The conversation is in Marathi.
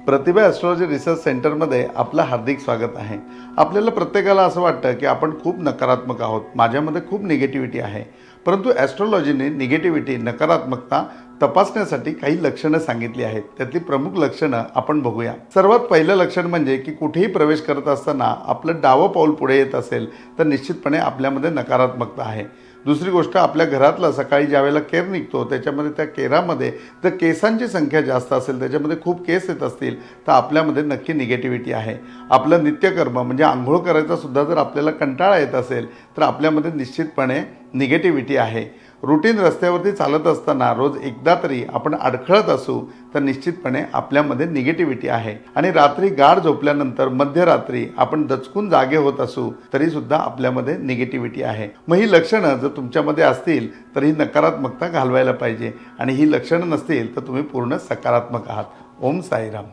प्रतिभा ॲस्ट्रॉलॉजी रिसर्च सेंटरमध्ये आपलं हार्दिक स्वागत आहे। आपल्याला प्रत्येकाला असं वाटतं की आपण खूप नकारात्मक आहोत, माझ्यामध्ये खूप निगेटिव्हिटी आहे। परंतु ॲस्ट्रॉलॉजीने निगेटिव्हिटी, नकारात्मकता तपासण्यासाठी काही लक्षणं सांगितली आहेत। त्यातली प्रमुख लक्षणं आपण बघूया। सर्वात पहिलं लक्षण म्हणजे की कुठेही प्रवेश करत असताना आपलं डावं पाऊल पुढे येत असेल तर निश्चितपणे आपल्यामध्ये नकारात्मकता आहे। दुसरी गोष्ट, आपल्या घरातला सकाळी ज्यावेळेला केर निघतो त्याच्यामध्ये त्या केरामध्ये जर केसांची संख्या जास्त असेल, त्याच्यामध्ये खूप केस येत असतील तर आपल्यामध्ये नक्की निगेटिव्हिटी आहे। आपलं नित्यकर्म म्हणजे आंघोळ करायचा सुद्धा जर आपल्याला कंटाळा येत असेल तर आपल्यामध्ये निश्चितपणे निगेटिव्हिटी आहे। रूटीन रस्त्यावरती चालत असताना रोज एकदा तरी आपण अडखळत असू तर निश्चितपणे आपल्यामध्ये निगेटिव्हिटी आहे। आणि रात्री गाढ झोपल्यानंतर मध्यरात्री आपण दचकून जागे होत असू तरी सुद्धा आपल्यामध्ये निगेटिव्हिटी आहे। मग ही लक्षणं जर तुमच्यामध्ये असतील तर ही नकारात्मकता घालवायला पाहिजे, आणि ही लक्षणं नसतील तर तुम्ही पूर्ण सकारात्मक आहात। ओम साईराम।